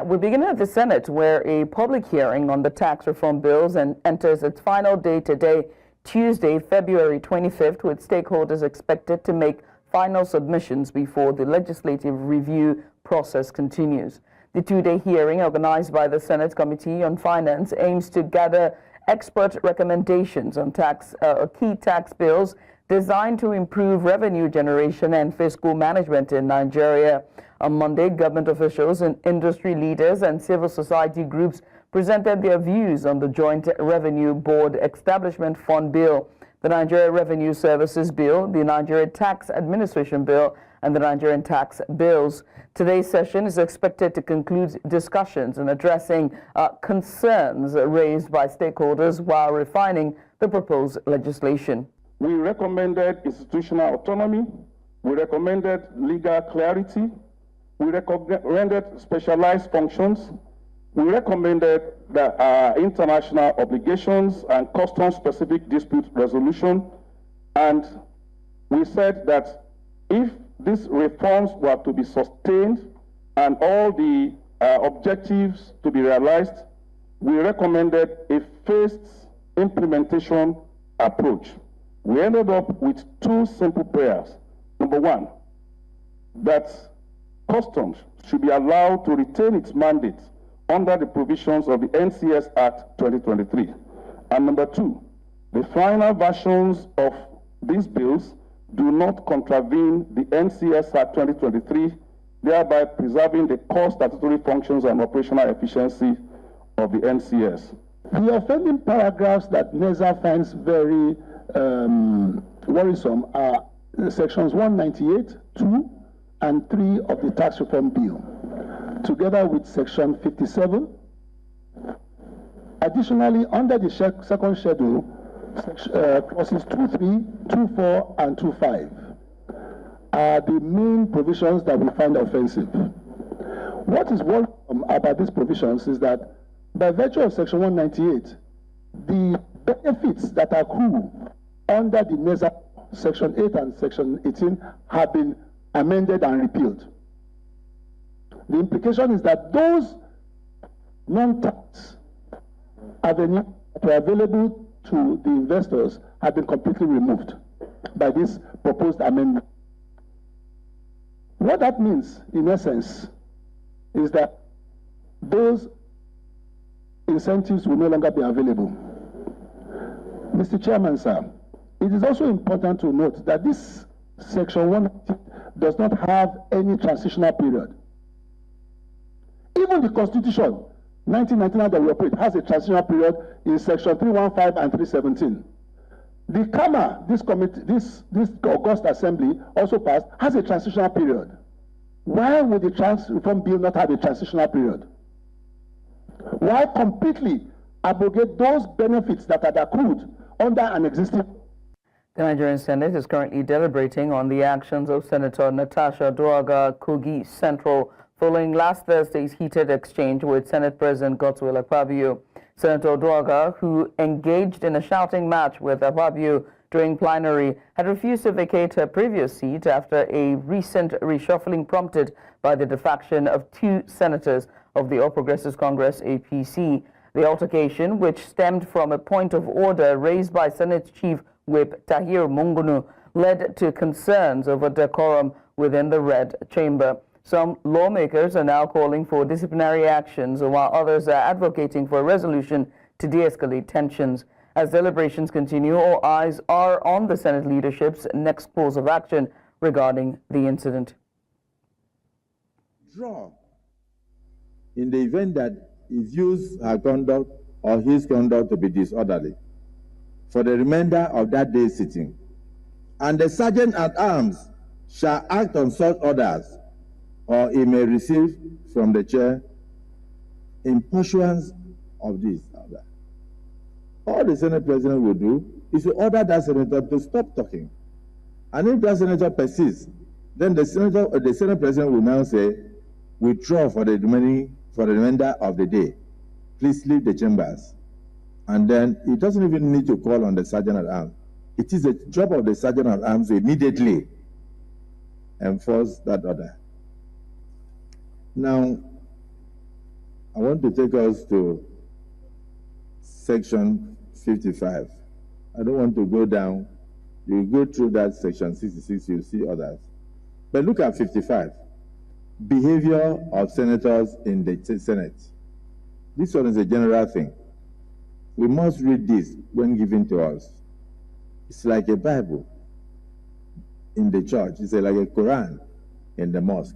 we're beginning at the Senate, where a public hearing on the tax reform bills enters its final day today, Tuesday, February 25th, with stakeholders expected to make final submissions before the legislative review process continues. The two-day hearing, organized by the Senate Committee on Finance, aims to gather expert recommendations on key tax bills designed to improve revenue generation and fiscal management in Nigeria. On Monday, government officials and industry leaders and civil society groups presented their views on the Joint Revenue Board Establishment Fund Bill, the Nigeria Revenue Services Bill, the Nigeria Tax Administration Bill, and the Nigerian tax bills. Today's session is expected to conclude discussions and addressing concerns raised by stakeholders while refining the proposed legislation. We recommended institutional autonomy, we recommended legal clarity, we recommended specialized functions, we recommended the international obligations and custom-specific dispute resolution, and we said that if these reforms were to be sustained and all the objectives to be realized, we recommended a phased implementation approach. We ended up with two simple prayers. Number one, that customs should be allowed to retain its mandate under the provisions of the NCS Act 2023. And number two, the final versions of these bills do not contravene the NCS Act 2023, thereby preserving the core statutory functions and operational efficiency of the NCS. The offending paragraphs that NESA finds very worrisome are sections 198, 2, and 3 of the tax reform bill, together with section 57. Additionally, under the second schedule, clauses 2.3, 2.4, and 2.5 are the main provisions that we find offensive. What is worrisome about these provisions is that by virtue of section 198, the benefits that accrue under the NESA section 8 and section 18 have been amended and repealed. The implication is that those non-tax avenues that were available to the investors have been completely removed by this proposed amendment. What that means, in essence, is that those incentives will no longer be available. Mr. Chairman, sir, it is also important to note that this section 1 does not have any transitional period. Even the Constitution, 1999 that we operate, has a transitional period in section 315 and 317. The KAMA, this August Assembly also passed, has a transitional period. Why would the Trans Reform Bill not have a transitional period? Why completely abrogate those benefits that are accrued under an existing? The Nigerian Senate is currently deliberating on the actions of Senator Natasha Duaga, Kogi Central, following last Thursday's heated exchange with Senate President Godwin. Senator Duaga, who engaged in a shouting match with Akpabio during plenary, had refused to vacate her previous seat after a recent reshuffling prompted by the defection of 2 senators of the All Progressives Congress APC. The altercation, which stemmed from a point of order raised by Senate Chief Whip Tahir Mungunu, led to concerns over decorum within the Red Chamber. Some lawmakers are now calling for disciplinary actions, while others are advocating for a resolution to de-escalate tensions. As deliberations continue, all eyes are on the Senate leadership's next course of action regarding the incident. Draw in the event that he views her conduct or his conduct to be disorderly for the remainder of that day's sitting, and the Sergeant-at-Arms shall act on such orders, or he may receive from the chair in pursuance of this or that. All the Senate President will do is to order that senator to stop talking. And if that senator persists, then the Senate President will now say, withdraw for the remainder of the day. Please leave the chambers. And then he doesn't even need to call on the Sergeant-at-Arms. It is the job of the Sergeant-at-Arms to immediately enforce that order. Now, I want to take us to section 55. I don't want to go down. You go through that section 66, you'll see others. But look at 55. Behavior of senators in the Senate. This one is a general thing. We must read this when given to us. It's like a Bible in the church. It's like a Quran in the mosque.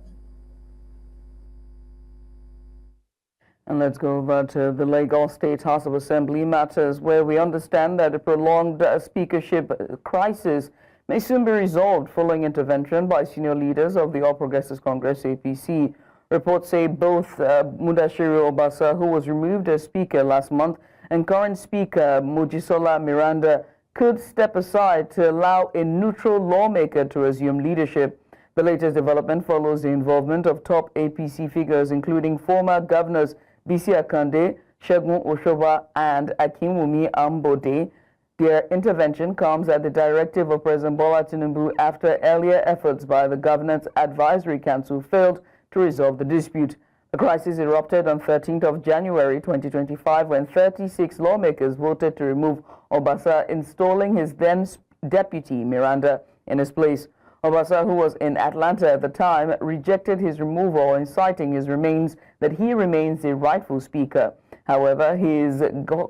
And let's go over to the Lagos State House of Assembly matters, where we understand that a prolonged speakership crisis may soon be resolved following intervention by senior leaders of the All Progressives Congress, APC. Reports say both Mudashiru Obasa, who was removed as Speaker last month, and current Speaker Mojisola Miranda could step aside to allow a neutral lawmaker to resume leadership. The latest development follows the involvement of top APC figures, including former governors Bisi Akande, Segun Oshoba, and Akinwumi Ambode. Their intervention comes at the directive of President Bola Tinubu after earlier efforts by the Governance Advisory Council failed to resolve the dispute. The crisis erupted on 13th of January 2025 when 36 lawmakers voted to remove Obasa, installing his then deputy Miranda in his place. Obasa, who was in Atlanta at the time, rejected his removal, inciting his remains that he remains the rightful speaker. However, his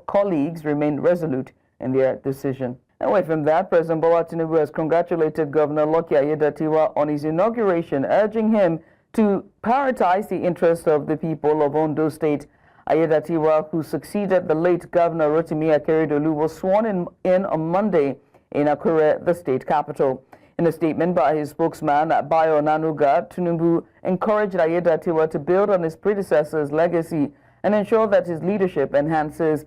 colleagues remained resolute in their decision. Away from that, President Bola Tinubu has congratulated Governor Lucky Aiyedatiwa on his inauguration, urging him to prioritize the interests of the people of Ondo State. Aiyedatiwa, who succeeded the late Governor Rotimi Akeredolu, was sworn in on Monday in Akure, the state capital. In a statement by his spokesman, Bayo Nanuga, Tinubu encouraged Aiyedatiwa to build on his predecessor's legacy and ensure that his leadership enhances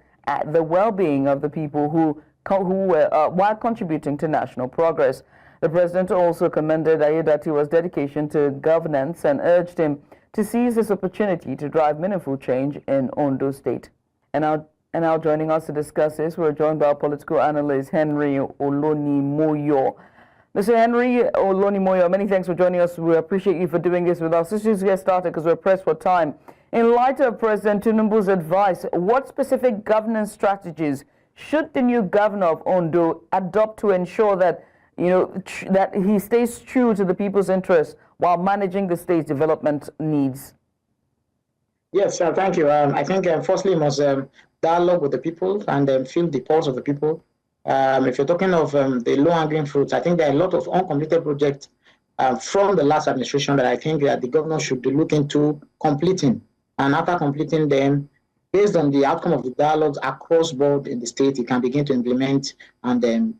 the well-being of the people while contributing to national progress. The president also commended Aiyedatiwa's dedication to governance and urged him to seize this opportunity to drive meaningful change in Ondo State. And now joining us to discuss this, we're joined by our political analyst, Henry Olonimoyo. Mr. Henry Olonimoyo, many thanks for joining us. We appreciate you for doing this with us. Let's just get started because we're pressed for time. In light of President Tinubu's advice, what specific governance strategies should the new governor of Ondo adopt to ensure that, that he stays true to the people's interests while managing the state's development needs? Yes, thank you. I think firstly, you must dialogue with the people and feel the pulse of the people. If you're talking of the low-hanging fruits, I think there are a lot of uncompleted projects from the last administration that I think that the governor should look into completing. And after completing them, based on the outcome of the dialogues across board in the state, he can begin to implement and then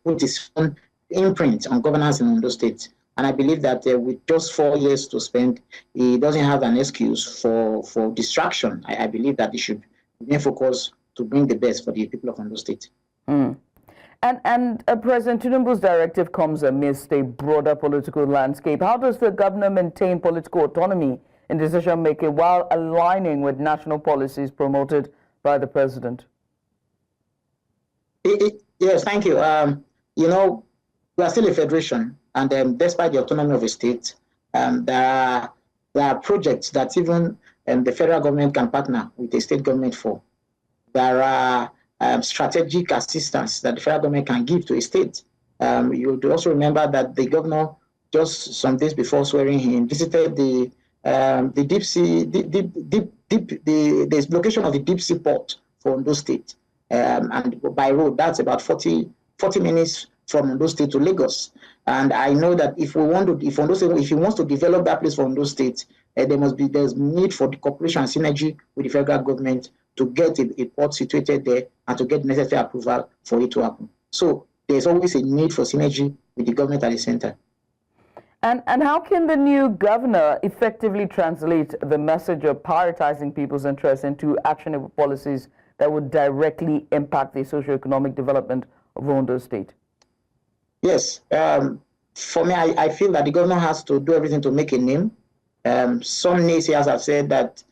put his own imprint on governance in Ondo State. And I believe that with just 4 years to spend, he doesn't have an excuse for distraction. I believe that he should remain focused to bring the best for the people of Ondo State. And President Tinubu's directive comes amidst a broader political landscape. How does the governor maintain political autonomy in decision-making while aligning with national policies promoted by the president? Yes, thank you. We are still a federation, and despite the autonomy of a state, there are projects that even the federal government can partner with the state government for. There are strategic assistance that the federal government can give to a state. You would also remember that the governor, just some days before swearing in, visited the deep sea, the location of the deep sea port for Ondo State, and by road that's about 40 minutes from Ondo State to Lagos. And I know that if he wants to develop that place for Ondo State, there's need for the cooperation and synergy with the federal government to get a port situated there and to get necessary approval for it to happen. So there's always a need for synergy with the government at the center. And how can the new governor effectively translate the message of prioritizing people's interests into actionable policies that would directly impact the socio-economic development of Ondo State? Yes. For me, I feel that the governor has to do everything to make a name. Some naysayers have said that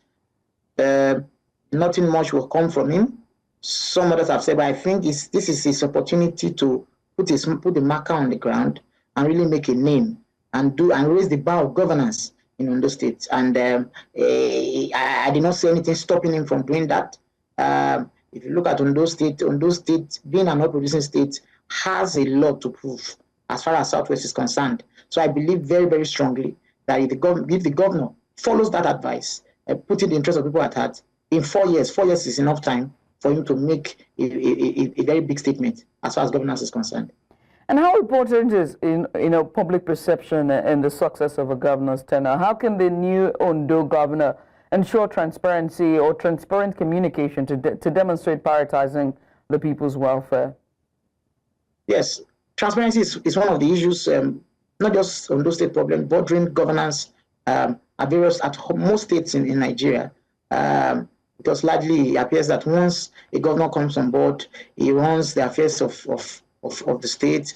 nothing much will come from him. Some others have said, but I think this is his opportunity to put the marker on the ground and really make a name and raise the bar of governance in Ondo State, and I did not see anything stopping him from doing that. If you look at Ondo State, being an oil-producing state, has a lot to prove as far as Southwest is concerned. So I believe very, very strongly that if the governor follows that advice, putting the interest of people at heart, in 4 years is enough time for him to make a very big statement as far as governance is concerned. And how important is public perception in the success of a governor's tenure? How can the new Ondo governor ensure transparency or transparent communication to demonstrate prioritizing the people's welfare? Yes, transparency is one of the issues, not just Ondo State problem, bordering governance at most states in Nigeria. Because largely it appears that once a governor comes on board, he runs the affairs of the state.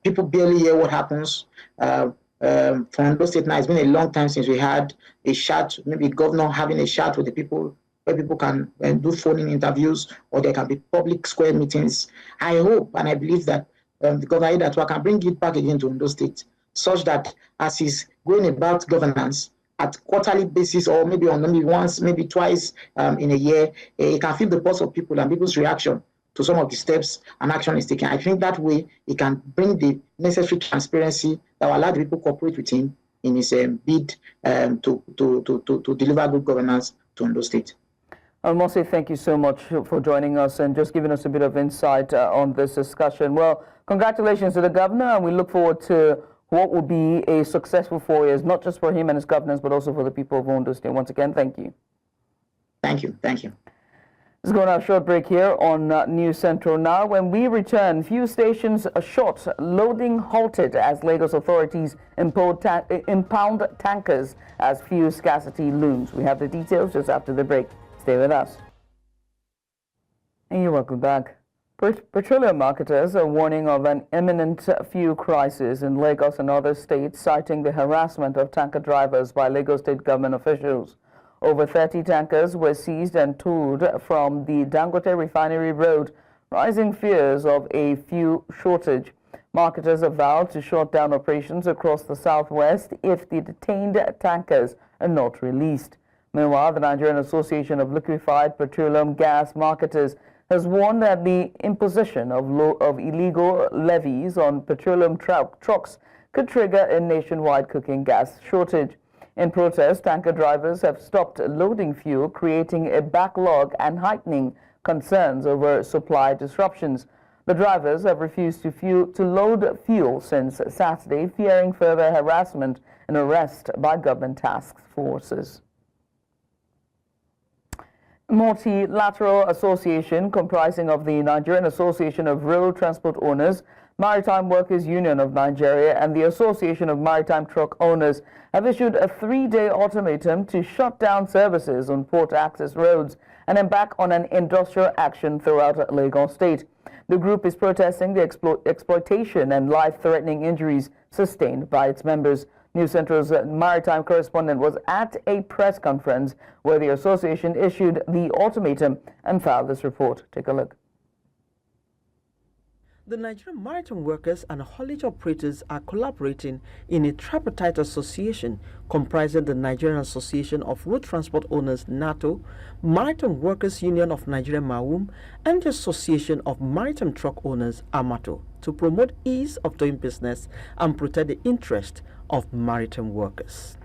People barely hear what happens. For Ondo State now, it's been a long time since we had a chat, maybe a governor having a chat with the people, where people can do phone-in interviews, or there can be public square meetings. I hope and I believe that the governor Idatwa can bring it back again to Ondo State, such that as he's going about governance at quarterly basis, or maybe once, maybe twice in a year, he can feel the pulse of people and people's reaction to some of the steps and action is taken. I think that way he can bring the necessary transparency that will allow the people to cooperate with him in his bid to deliver good governance to Ondo State. Mose, thank you so much for joining us and just giving us a bit of insight on this discussion. Well, congratulations to the governor, and we look forward to what will be a successful 4 years, not just for him and his governance, but also for the people of Ondo State. Once again, thank you. Thank you. Thank you. Let's go on a short break here on News Central now. When we return, few stations short, loading halted as Lagos authorities impound tankers as fuel scarcity looms. We have the details just after the break. Stay with us. And you're welcome back. Petroleum marketers are warning of an imminent fuel crisis in Lagos and other states, citing the harassment of tanker drivers by Lagos state government officials. Over 30 tankers were seized and towed from the Dangote Refinery Road, rising fears of a fuel shortage. Marketers have vowed to shut down operations across the southwest if the detained tankers are not released. Meanwhile, the Nigerian Association of Liquefied Petroleum Gas Marketers has warned that the imposition of illegal levies on petroleum trucks could trigger a nationwide cooking gas shortage. In protest, tanker drivers have stopped loading fuel, creating a backlog and heightening concerns over supply disruptions. The drivers have refused to load fuel since Saturday, fearing further harassment and arrest by government task forces. Multilateral association comprising of the Nigerian Association of Road Transport Owners, Maritime Workers Union of Nigeria, and the Association of Maritime Truck Owners have issued a 3-day ultimatum to shut down services on port access roads and embark on an industrial action throughout Lagos State. The group is protesting the exploitation and life-threatening injuries sustained by its members. News Central's maritime correspondent was at a press conference where the association issued the ultimatum and filed this report. Take a look. The Nigerian Maritime Workers and Haulage Operators are collaborating in a tripartite association comprising the Nigerian Association of Road Transport Owners (NATO), Maritime Workers Union of Nigeria (MAWUM), and the Association of Maritime Truck Owners (AMATO) to promote ease of doing business and protect the interest of maritime workers.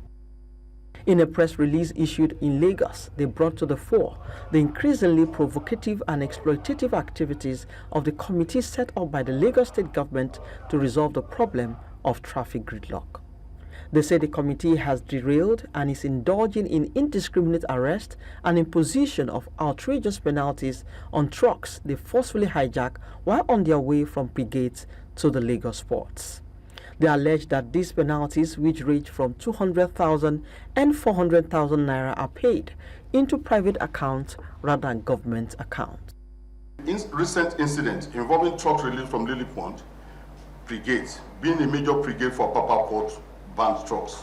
In a press release issued in Lagos, they brought to the fore the increasingly provocative and exploitative activities of the committee set up by the Lagos state government to resolve the problem of traffic gridlock. They say the committee has derailed and is indulging in indiscriminate arrest and imposition of outrageous penalties on trucks they forcefully hijack while on their way from Brigades to the Lagos ports. They allege that these penalties, which range from 200,000 and 400,000 naira, are paid into private accounts rather than government accounts. Recent incident involving trucks released from Lily Pond Brigade, being a major brigade for Apapa Port banned trucks,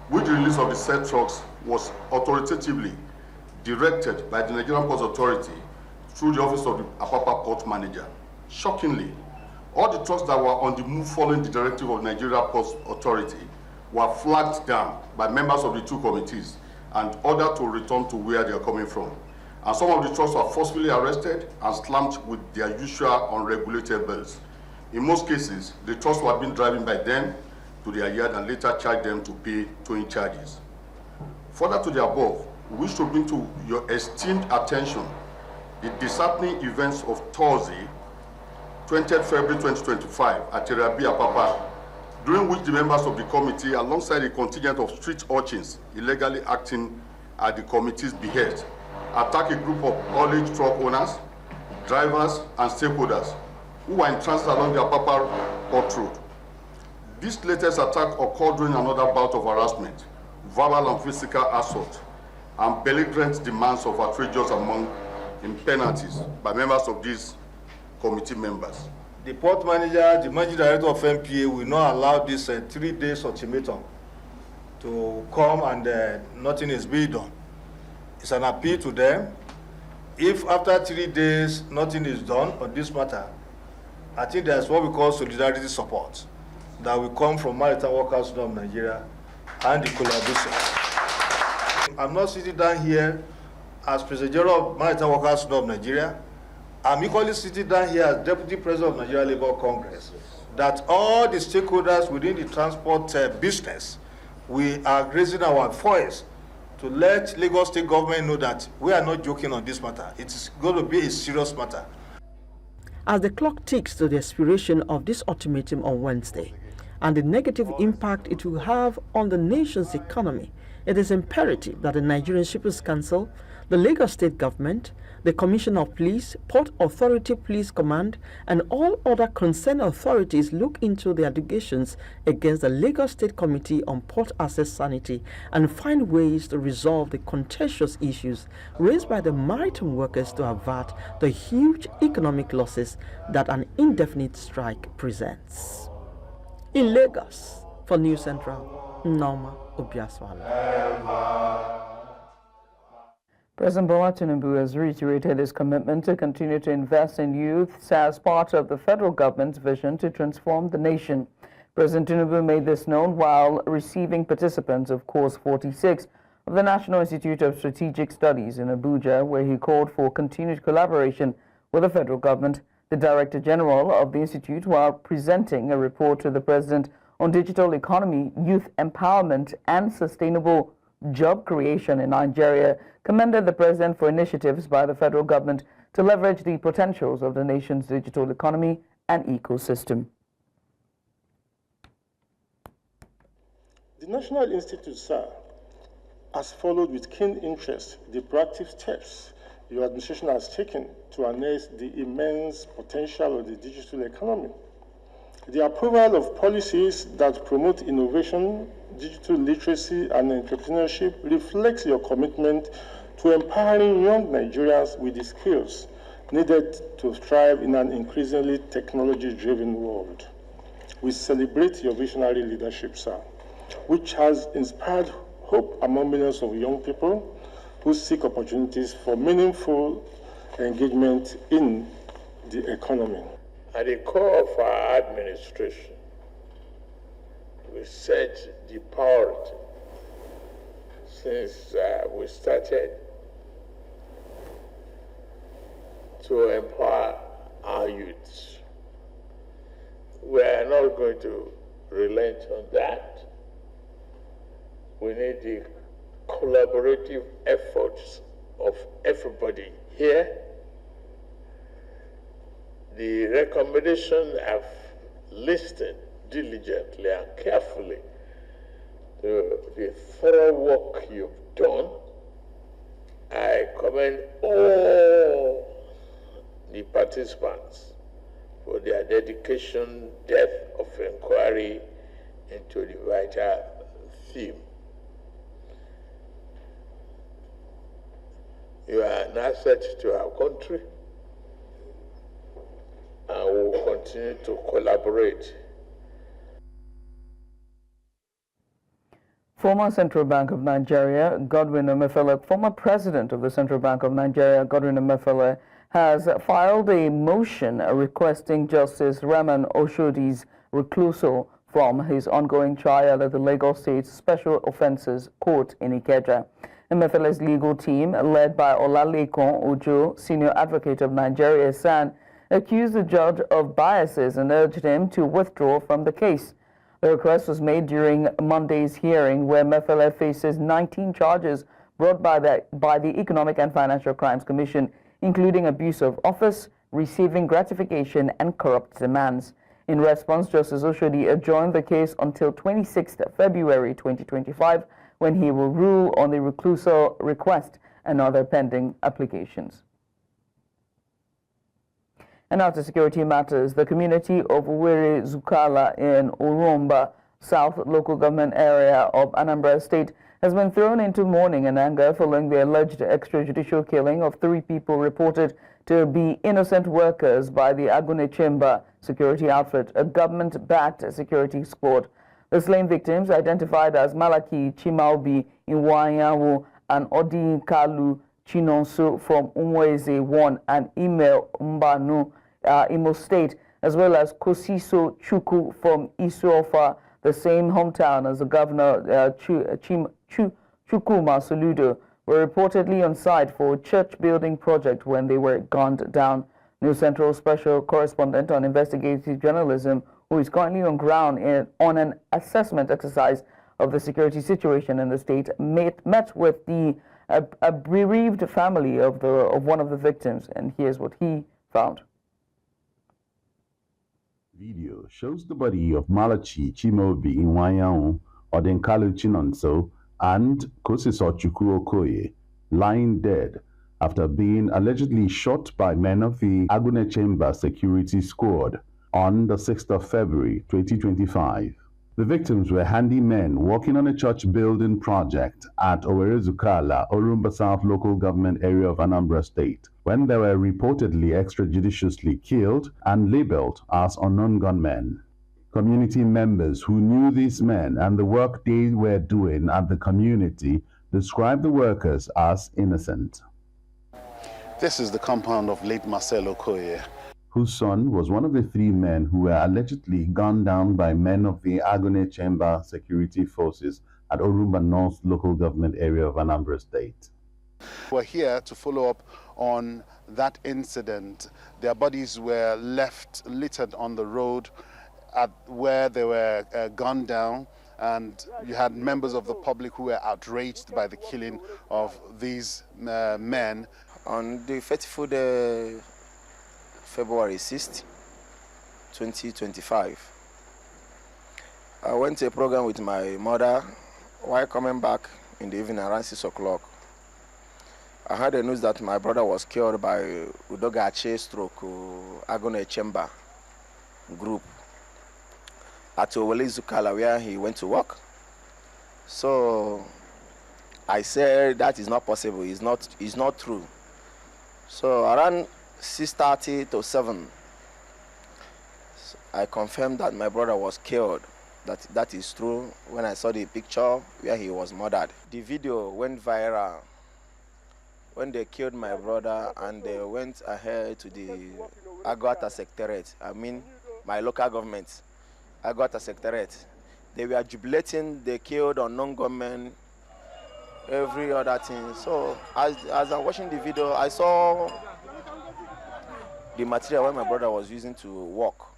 which release of the said trucks was authoritatively directed by the Nigerian Ports Authority through the office of the Apapa Port Manager. Shockingly, all the trucks that were on the move following the directive of Nigeria Ports Authority were flagged down by members of the two committees and ordered to return to where they are coming from. And some of the trucks were forcefully arrested and slammed with their usual unregulated belts. In most cases, the trucks were being driven by them to their yard and later charged them to pay towing charges. Further to the above, we wish to bring to your esteemed attention the disheartening events of Thursday, 20th February 2025 at Terabi Apapa, during which the members of the committee, alongside a contingent of street urchins illegally acting at the committee's behest, attacked a group of haulage truck owners, drivers, and stakeholders who were in transit along the Apapa Port Road. This latest attack occurred during another bout of harassment, verbal and physical assault, and belligerent demands of outrageous among in penalties by members of these committee members. The port manager, the managing director of MPA will not allow this 3 days ultimatum to come and nothing is being done. It's an appeal to them. If after 3 days nothing is done on this matter, I think there's what we call solidarity support that will come from Maritime Workers Union of Nigeria and the collaboration. I'm not sitting down here as President General of Maritime Workers Union of Nigeria. I'm equally sitting down here as Deputy President of Nigeria Labour Congress, that all the stakeholders within the transport business, we are raising our voice to let Lagos State government know that we are not joking on this matter. It's going to be a serious matter. As the clock ticks to the expiration of this ultimatum on Wednesday, and the negative impact it will have on the nation's economy, it is imperative that the Nigerian Shippers Council, the Lagos State Government, the Commissioner of Police, Port Authority Police Command, and all other concerned authorities look into the allegations against the Lagos State Committee on Port Access Sanity and find ways to resolve the contentious issues raised by the maritime workers to avert the huge economic losses that an indefinite strike presents. In Lagos, for News Central, Norma Obiaswala. President Bola Tinubu has reiterated his commitment to continue to invest in youth as part of the federal government's vision to transform the nation. President Tinubu made this known while receiving participants of Course 46 of the National Institute of Strategic Studies in Abuja, where he called for continued collaboration with the federal government. The Director General of the Institute, while presenting a report to the President on digital economy, youth empowerment, and sustainable job creation in Nigeria, commended the President for initiatives by the federal government to leverage the potentials of the nation's digital economy and ecosystem. The National Institute, sir, has followed with keen interest the proactive steps your administration has taken to harness the immense potential of the digital economy. The approval of policies that promote innovation, digital literacy, and entrepreneurship reflects your commitment to empowering young Nigerians with the skills needed to thrive in an increasingly technology-driven world. We celebrate your visionary leadership, sir, which has inspired hope among millions of young people who seek opportunities for meaningful engagement in the economy. At the core of our administration, we set the priority since we started to empower our youths. We are not going to relent on that. We need the collaborative efforts of everybody here. The recommendation I've listened diligently and carefully to the thorough work you've done. I commend all the participants for their dedication, depth of inquiry into the vital theme. You are an asset to our country, and we will continue to collaborate. Former Central Bank of Nigeria, Godwin Emefiele, former President of the Central Bank of Nigeria, Godwin Emefiele, has filed a motion requesting Justice Rahman Oshodi's recusal from his ongoing trial at the Lagos State Special Offences Court in Ikeja. Emefiele's legal team, led by Olalekan Ojo, senior advocate of Nigeria, SAN, accused the judge of biases and urged him to withdraw from the case. The request was made during Monday's hearing, where Emefiele faces 19 charges brought by the Economic and Financial Crimes Commission, including abuse of office, receiving gratification, and corrupt demands. In response, Justice Oshodi adjourned the case until 26th February 2025, when he will rule on the recusal request and other pending applications. And now to security matters. The community of Recusal in Urumba South local government area of Anambra State has been thrown into mourning and anger following the alleged extrajudicial killing of 3 people reported to be innocent workers by the Agunechemba security outfit, a government-backed security squad. The slain victims, identified as Malaki Chimaobi Iwanyawo and Odi Kalu Chinonso from Umweze 1 and Ime Mbanu, Imo State, as well as Kosiso Chuku from Isuofa, the same hometown as the governor Chukuma Soludo, were reportedly on site for a church building project when they were gunned down. New Central Special Correspondent on Investigative Journalism, who is currently on ground on an assessment exercise of the security situation in the state, met with the a bereaved family of one of the victims, and here's what he found. Video shows the body of Malachi Chimaobi Iwanyawo, Odenkalu Chinonso, and Kosiso Chukwu Okoye lying dead after being allegedly shot by men of the Agunechemba security squad on the 6th of February 2025. The victims were handymen working on a church building project at Recusal, Urumba South local government area of Anambra State, when they were reportedly extrajudiciously killed and labeled as unknown gunmen. Community members who knew these men and the work they were doing at the community described the workers as innocent. This is the compound of late Marcel Okoye, whose son was one of the 3 men who were allegedly gunned down by men of the Agunechemba security forces at Urumba North local government area of Anambra State. We're here to follow up on that incident. Their bodies were left littered on the road at where they were gunned down, and you had members of the public who were outraged by the killing of these men. On the fateful day, February 6th, 2025, I went to a program with my mother. While coming back in the evening around 6 o'clock, I heard the news that my brother was killed by Udogache stroke Agunechemba group at Recusal, where he went to work. So I said that is not possible, it's not true. So around 6:30 to 7, I confirmed that my brother was killed. That is true when I saw the picture where he was murdered. The video went viral when they killed my brother, and they went ahead to the Agwata Secretariat, my local government, Agwata Secretariat. They were jubilating, they killed unknown gunmen, every other thing. So as I'm watching the video, I saw the material where my brother was using to walk,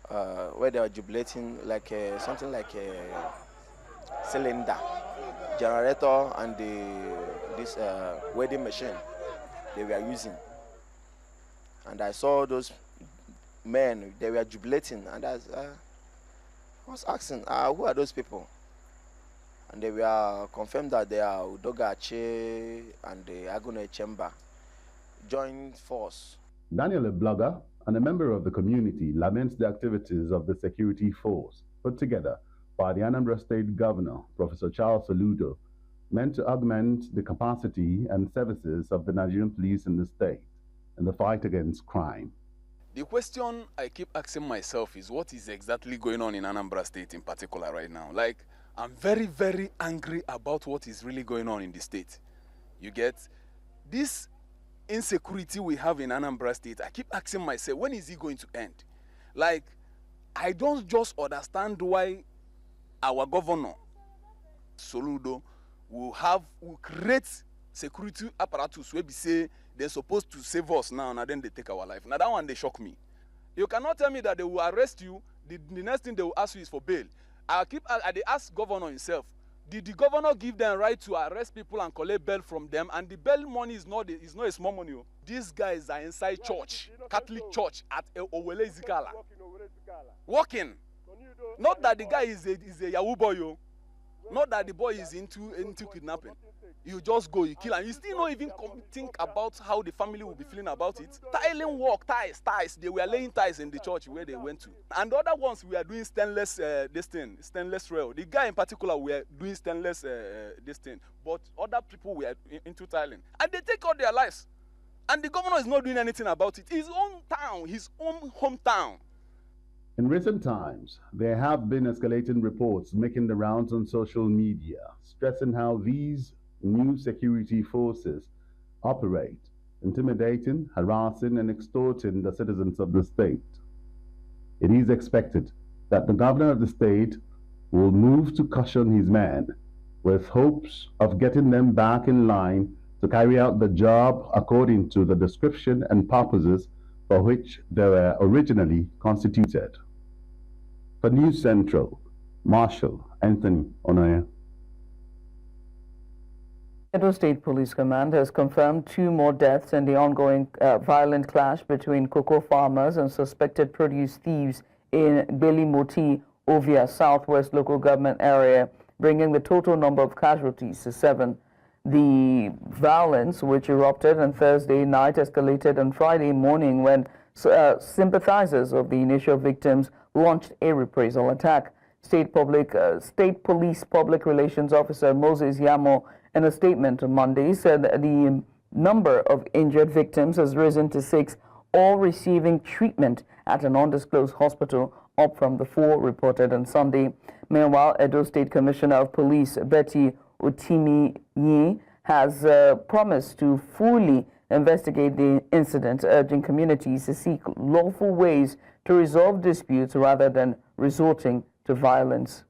where they were jubilating like something like a cylinder, generator, and this wedding machine they were using. And I saw those men, they were jubilating, and I was asking, who are those people? And they were confirmed that they are Udogache and the Agunechemba joint force. Daniel, a blogger and a member of the community, laments the activities of the security force put together by the Anambra State Governor, Professor Charles Soludo, meant to augment the capacity and services of the Nigerian police in the state in the fight against crime. The question I keep asking myself is, what is exactly going on in Anambra State in particular right now? Like, I'm very, very angry about what is really going on in the state. You get this insecurity we have in Anambra State. I keep asking myself, when is it going to end? Like, I don't just understand why our governor, Soludo, will create security apparatus where we say they're supposed to save us now and then they take our life. Now that one, they shock me. You cannot tell me that they will arrest you. The next thing they will ask you is for bail. They ask governor himself, did the governor give them right to arrest people and collect bail from them? And the bail money is not a small money. These guys are inside church, Catholic church at Owele Zikala. Working. Not that the guy is a Yahoo boy. Not that the boy is into kidnapping. You just go, you kill, and you still not even think about how the family will be feeling about it. Tiling work, ties. They were laying ties in the church where they went to. And the other ones, we are doing stainless rail. The guy in particular, we are doing stainless this thing. But other people were into tiling. And they take out their lives. And the governor is not doing anything about it. His own town, his own hometown. In recent times, there have been escalating reports making the rounds on social media, stressing how these new security forces operate, intimidating, harassing, and extorting the citizens of the state. It is expected that the governor of the state will move to caution his men, with hopes of getting them back in line to carry out the job according to the description and purposes for which they were originally constituted. For News Central, Marshal Anthony Onaya. Edo State Police Command has confirmed 2 more deaths in the ongoing violent clash between cocoa farmers and suspected produce thieves in Belimoti, Ovia Southwest local government area, bringing the total number of casualties to 7. The violence, which erupted on Thursday night, escalated on Friday morning when sympathizers of the initial victims launched a reprisal attack. State Police Public Relations Officer Moses Yamo, in a statement on Monday, said that the number of injured victims has risen to 6, all receiving treatment at an undisclosed hospital, up from the 4 reported on Sunday. Meanwhile, Edo State Commissioner of Police Betty Otimi has promised to fully investigate the incident, urging communities to seek lawful ways to resolve disputes rather than resorting to violence.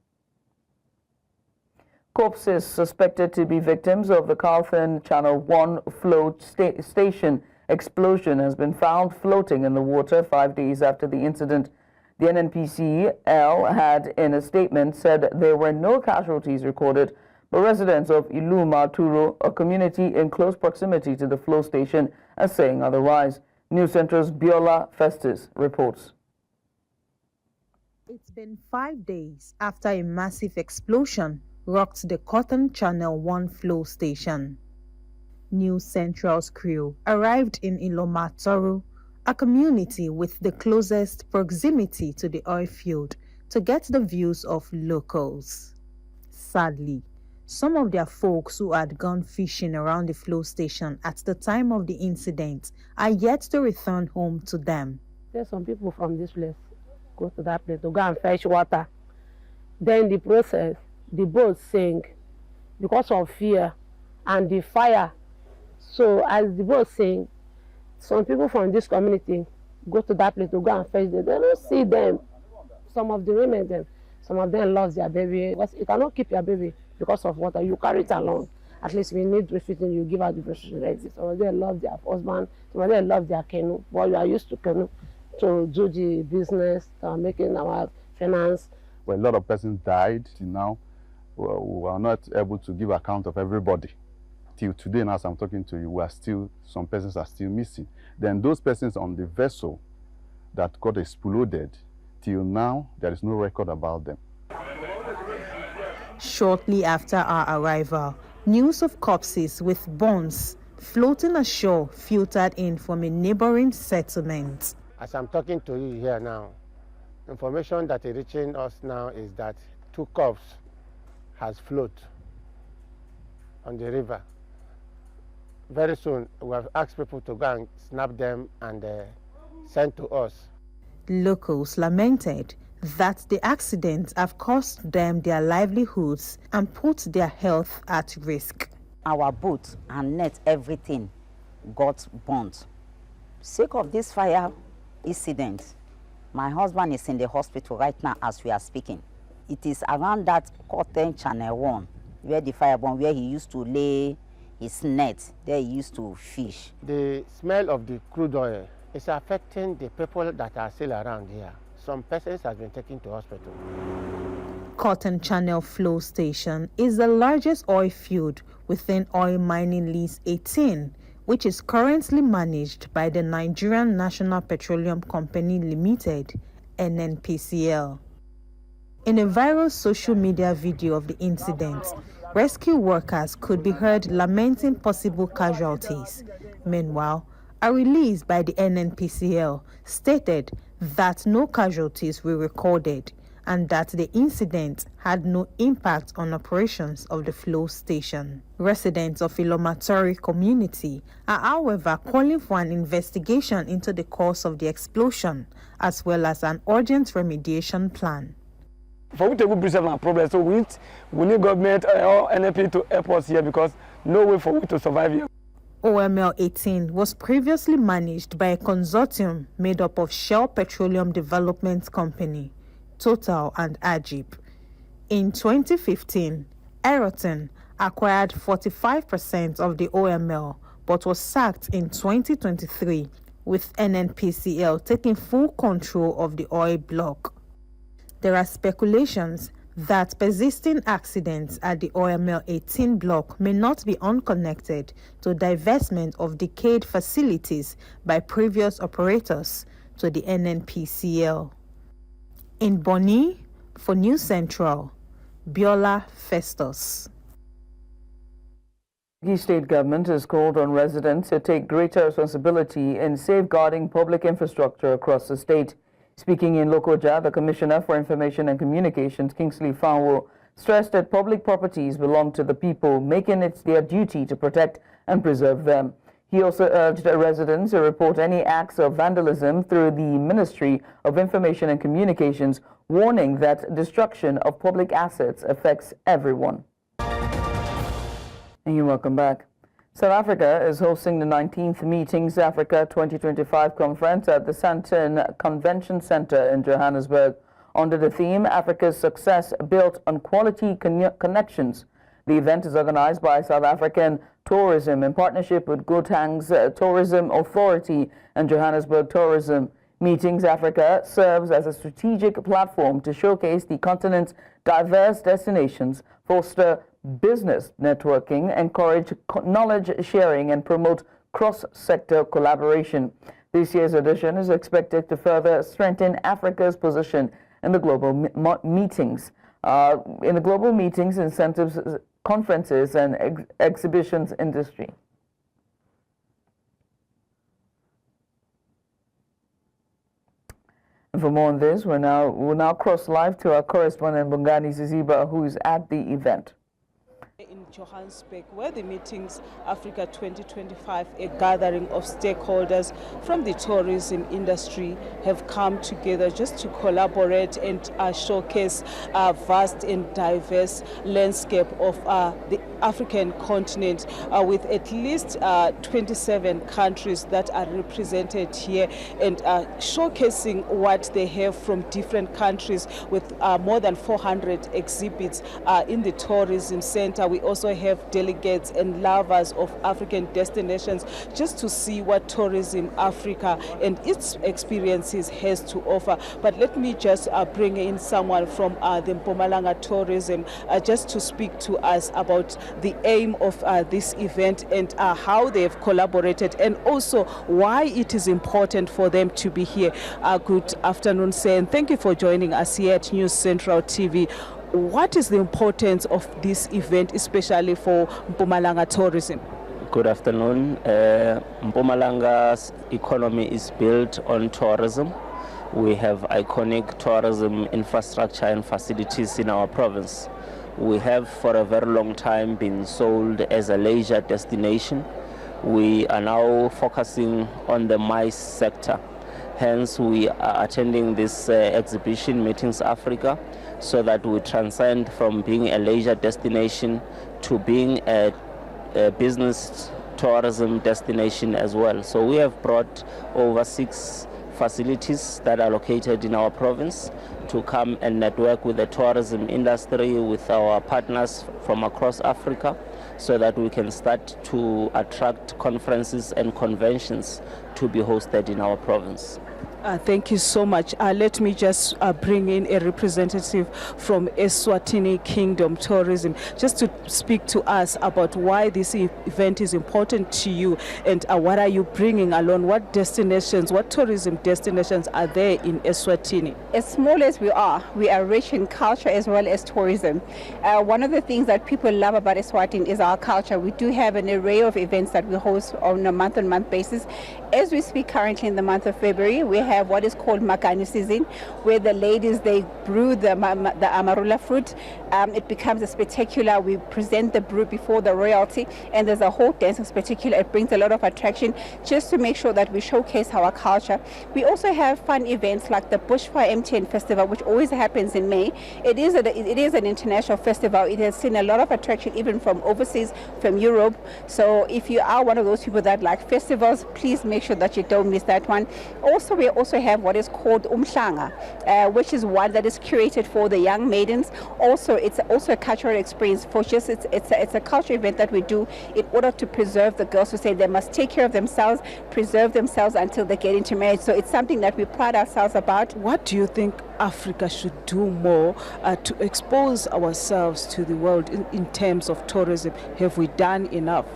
Corpses suspected to be victims of the Carlton Channel 1 float station explosion has been found floating in the water 5 days after the incident. The NNPCL had, in a statement, said there were no casualties recorded, but residents of Iluma Turo, a community in close proximity to the flow station, are saying otherwise. News Central's Biola Festus reports. It's been 5 days after a massive explosion rocked the Cotton Channel 1 flow station. News Central's crew arrived in Iloma Toro, a community with the closest proximity to the oil field, to get the views of locals. Sadly, some of their folks who had gone fishing around the flow station at the time of the incident are yet to return home to them. There's some people from this place go to that place to go and fetch water. Then the process, the boat sank because of fear and the fire. So as the boat sank, some people from this community go to that place to go and fetch them. They don't see them. Some of the women, some of them lost their baby. You cannot keep your baby because of water. You carry it along. At least we need refitting, you give out the refrigerator. Some of them love their husband, some of them love their canoe. But you are used to canoe to do the business, making our finance. Well, a lot of persons died till now. We are not able to give account of everybody. Till today, now as I'm talking to you, some persons are still missing. Then those persons on the vessel that got exploded, till now, there is no record about them. Shortly after our arrival, news of corpses with bones floating ashore filtered in from a neighboring settlement. As I'm talking to you here now, information that is reaching us now is that 2 corpses has floated on the river. Very soon, we have asked people to go and snap them and send to us. Locals lamented that the accidents have cost them their livelihoods and put their health at risk. Our boat and net, everything got burnt. Sake of this fire incident, My husband is in the hospital right now as we are speaking. It is around that Cotton Channel 1, where the fireborn, where he used to lay his net, there he used to fish. The smell of the crude oil is affecting the people that are still around here. Some persons have been taken to hospital. Cotton Channel Flow Station is the largest oil field within Oil Mining Lease 18, which is currently managed by the Nigerian National Petroleum Company Limited, NNPCL. In a viral social media video of the incident, rescue workers could be heard lamenting possible casualties. Meanwhile, a release by the NNPCL stated that no casualties were recorded and that the incident had no impact on operations of the flow station. Residents of Ilomatori community are, however, calling for an investigation into the cause of the explosion, as well as an urgent remediation plan. For we to preserve our problem, so we need government or NP to help us here, because no way for we to survive here. OML 18 was previously managed by a consortium made up of Shell Petroleum Development Company, Total and Ajib. In 2015, Aeroton acquired 45% of the OML but was sacked in 2023, with NNPCL taking full control of the oil block. There are speculations that persisting accidents at the OML 18 block may not be unconnected to divestment of decayed facilities by previous operators to the NNPCL. In Bonny, for News Central, Biola Festus. The state government has called on residents to take greater responsibility in safeguarding public infrastructure across the state. Speaking in Lokoja, the Commissioner for Information and Communications, Kingsley Fanwo, stressed that public properties belong to the people, making it their duty to protect and preserve them. He also urged residents to report any acts of vandalism through the Ministry of Information and Communications, warning that destruction of public assets affects everyone. And you're welcome back. South Africa is hosting the 19th Meetings Africa 2025 conference at the Sandton Convention Center in Johannesburg. Under the theme, Africa's Success Built on Quality Connections. The event is organized by South African Tourism in partnership with Gauteng's Tourism Authority and Johannesburg Tourism. Meetings Africa serves as a strategic platform to showcase the continent's diverse destinations, foster business networking, encourage knowledge sharing, and promote cross-sector collaboration. This year's edition is expected to further strengthen Africa's position in the global meetings. Incentives, conferences, and exhibitions industry. And for more on this, we'll now cross live to our correspondent Bongani Ziziba, who is at the event. In Johannesburg, where the Meetings Africa 2025, a gathering of stakeholders from the tourism industry, have come together just to collaborate and showcase a vast and diverse landscape of the African continent, with at least 27 countries that are represented here, and showcasing what they have from different countries, with more than 400 exhibits in the tourism center. We also have delegates and lovers of African destinations just to see what Tourism Africa and its experiences has to offer. But let me just bring in someone from the Mpumalanga Tourism just to speak to us about the aim of this event and how they've collaborated, and also why it is important for them to be here. Good afternoon, sir, and thank you for joining us here at News Central TV. What is the importance of this event, especially for Mpumalanga tourism? Good afternoon. Mpumalanga's economy is built on tourism. We have iconic tourism infrastructure and facilities in our province. We have for a very long time been sold as a leisure destination. We are now focusing on the MICE sector. Hence, we are attending this exhibition, Meetings Africa, so that we transcend from being a leisure destination to being a business tourism destination as well. So we have brought over 6 facilities that are located in our province to come and network with the tourism industry, with our partners from across Africa, so that we can start to attract conferences and conventions to be hosted in our province. Thank you so much. Let me just bring in a representative from Eswatini Kingdom Tourism just to speak to us about why this event is important to you and what are you bringing along, what destinations, what tourism destinations are there in Eswatini? As small as we are rich in culture as well as tourism. One of the things that people love about Eswatini is our culture. We do have an array of events that we host on a month-on-month basis. As we speak currently in the month of February, we have what is called Makani season, where the ladies, they brew the amarula fruit. It becomes a spectacular. We present the brew before the royalty, and there's a whole dance in spectacular. It brings a lot of attraction just to make sure that we showcase our culture. We also have fun events like the Bushfire MTN Festival, which always happens in May. It is an international festival. It has seen a lot of attraction even from overseas, from Europe. So if you are one of those people that like festivals, please make sure that you don't miss that one. Also, we also have what is called Umhlanga, which is one that is curated for the young maidens. Also, it's also a cultural experience for just, it's a cultural event that we do in order to preserve the girls, who say they must take care of themselves, preserve themselves until they get into marriage. So it's something that we pride ourselves about. What do you think Africa should do more to expose ourselves to the world in terms of tourism? Have we done enough?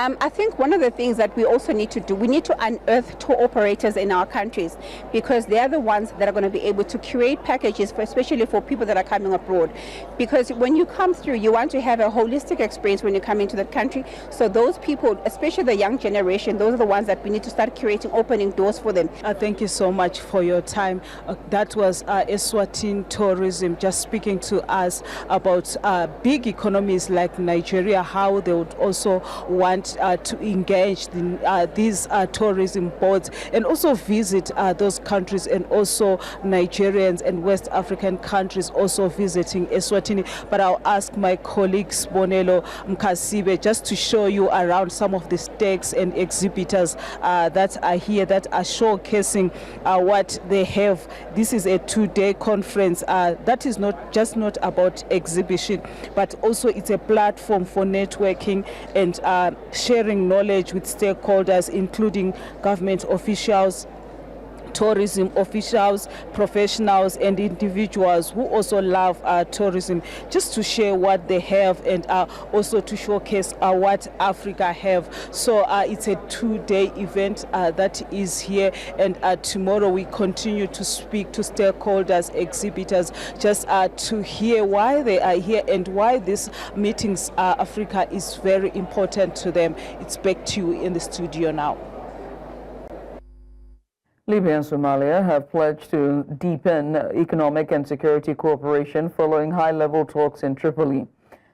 I think one of the things that we also need to do, we need to unearth tour operators in our countries, because they are the ones that are going to be able to curate packages, especially for people that are coming abroad. Because when you come through, you want to have a holistic experience when you come into the country. So those people, especially the young generation, those are the ones that we need to start curating, opening doors for them. Thank you so much for your time. That was Eswatini Tourism just speaking to us about big economies like Nigeria, how they would also want to engage these tourism boards and also visit those countries, and also Nigerians and West African countries also visiting Eswatini. But I'll ask my colleague Bonelo Mkasibe just to show you around some of the stakes and exhibitors that are here, that are showcasing what they have. This is a 2-day conference that is not just about exhibition, but also it's a platform for networking and sharing knowledge with stakeholders, including government officials, tourism officials, professionals and individuals who also love tourism, just to share what they have and also to showcase what Africa have. So it's a 2-day event that is here, and tomorrow we continue to speak to stakeholders, exhibitors, just to hear why they are here and why these meetings Africa is very important to them. It's back to you in the studio now. Libya and Somalia have pledged to deepen economic and security cooperation following high-level talks in Tripoli.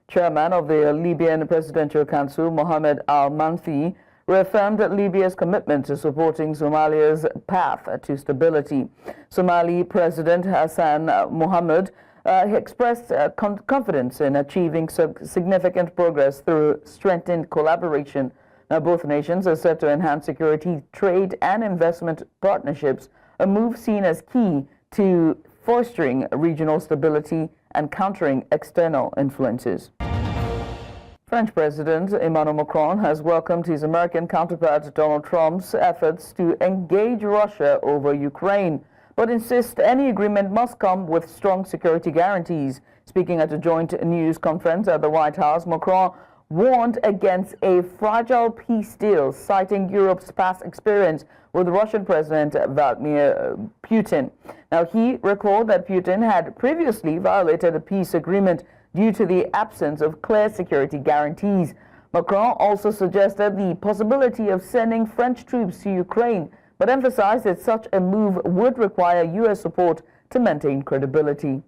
Chairman of the Libyan Presidential Council, Mohamed Al-Manfi, reaffirmed Libya's commitment to supporting Somalia's path to stability. Somali President Hassan Mohamud expressed confidence in achieving significant progress through strengthened collaboration. Now, both nations are set to enhance security, trade and investment partnerships, a move seen as key to fostering regional stability and countering external influences. French President Emmanuel Macron has welcomed his American counterpart Donald Trump's efforts to engage Russia over Ukraine, but insists any agreement must come with strong security guarantees. Speaking at a joint news conference at the White House, Macron warned against a fragile peace deal, citing Europe's past experience with Russian President Vladimir Putin. Now, he recalled that Putin had previously violated a peace agreement due to the absence of clear security guarantees. Macron also suggested the possibility of sending French troops to Ukraine, but emphasized that such a move would require U.S. support to maintain credibility.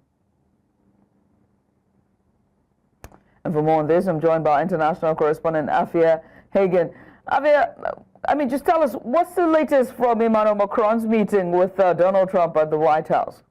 And for more on this, I'm joined by international correspondent Afia Hagen. Afia, just tell us, what's the latest from Emmanuel Macron's meeting with Donald Trump at the White House?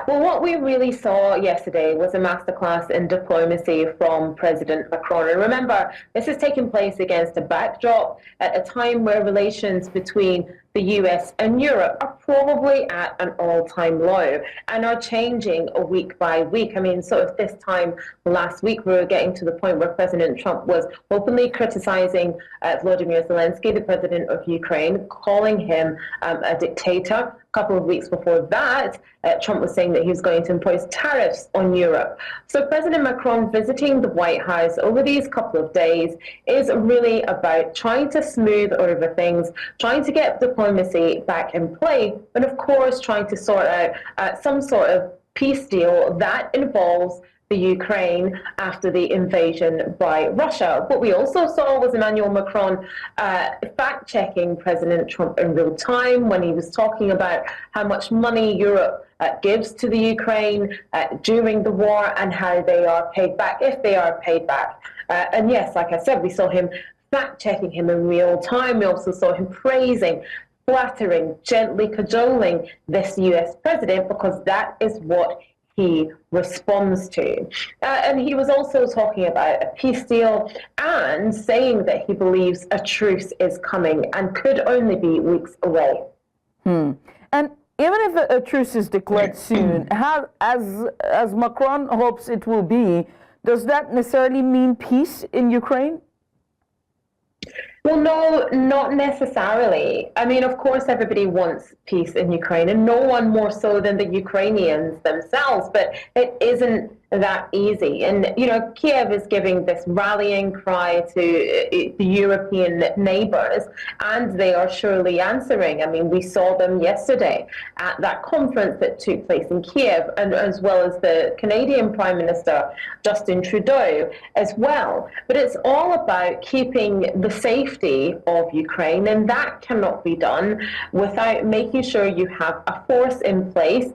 Well, what we really saw yesterday was a masterclass in diplomacy from President Macron. And remember, this is taking place against a backdrop at a time where relations between the US and Europe are probably at an all-time low and are changing week by week. I mean, sort of this time last week, we were getting to the point where President Trump was openly criticizing Volodymyr Zelensky, the president of Ukraine, calling him a dictator. A couple of weeks before that, Trump was saying that he was going to impose tariffs on Europe. So President Macron visiting the White House over these couple of days is really about trying to smooth over things, trying to get diplomacy back in play, and of course trying to sort out some sort of peace deal that involves the Ukraine after the invasion by Russia. What we also saw was Emmanuel Macron fact-checking President Trump in real time when he was talking about how much money Europe gives to the Ukraine during the war and how they are paid back, if they are paid back. And yes, like I said, we saw him fact-checking him in real time. We also saw him praising, flattering, gently cajoling this US president, because that is what he responds to. And he was also talking about a peace deal and saying that he believes a truce is coming and could only be weeks away. And even if a truce is declared soon, how, as Macron hopes it will be, does that necessarily mean peace in Ukraine? Well, no, not necessarily. I mean, of course, everybody wants peace in Ukraine, and no one more so than the Ukrainians themselves, but it isn't that easy. And, you know, Kiev is giving this rallying cry to the European neighbors, and they are surely answering. I mean, we saw them yesterday at that conference that took place in Kiev, and as well as the Canadian Prime Minister, Justin Trudeau, as well. But it's all about keeping the safety of Ukraine, and that cannot be done without making sure you have a force in place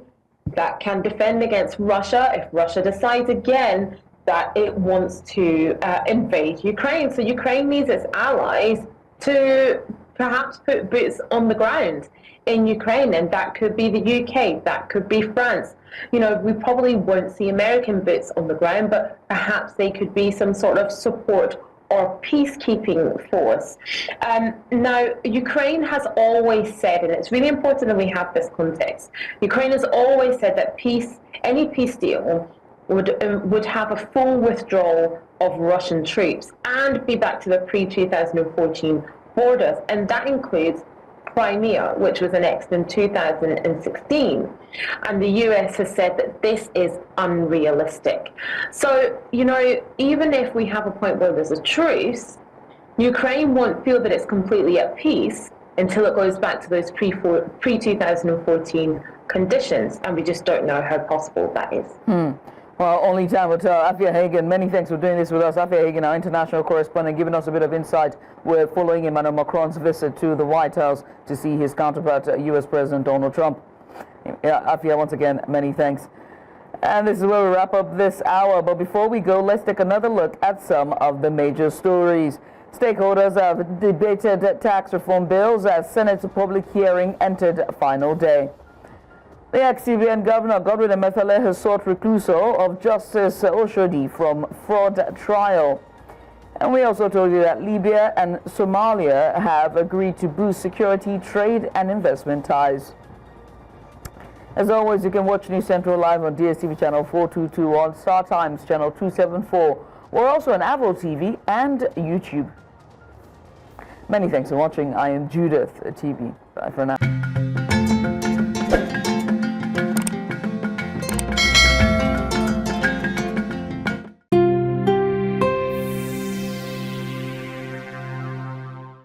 that can defend against Russia if Russia decides again that it wants to invade Ukraine. So Ukraine needs its allies to perhaps put boots on the ground in Ukraine, and that could be the UK, that could be France. You know, we probably won't see American boots on the ground, but perhaps they could be some sort of support or peacekeeping force. Now, Ukraine has always said, and it's really important that we have this context, Ukraine has always said that any peace deal would have a full withdrawal of Russian troops and be back to the pre-2014 borders, and that includes Crimea, which was annexed in 2016. And the US has said that this is unrealistic. So, you know, even if we have a point where there's a truce, Ukraine won't feel that it's completely at peace until it goes back to those pre-2014 conditions, and we just don't know how possible that is. Well, only time will tell. Afia Hagen, many thanks for doing this with us. Afia Hagen, our international correspondent, giving us a bit of insight. We're following Emmanuel Macron's visit to the White House to see his counterpart, U.S. President Donald Trump. Yeah, Afia, once again, many thanks. And this is where we wrap up this hour. But before we go, let's take another look at some of the major stories. Stakeholders have debated tax reform bills as Senate's public hearing entered final day. The ex-CBN Governor Godwin Emefiele has sought recusal of Justice Oshodi from fraud trial. And we also told you that Libya and Somalia have agreed to boost security, trade and investment ties. As always, you can watch News Central live on DSTV channel 422, on Star Times channel 274. We're also on Apple TV and YouTube. Many thanks for watching. I am Judith TV. Bye for now.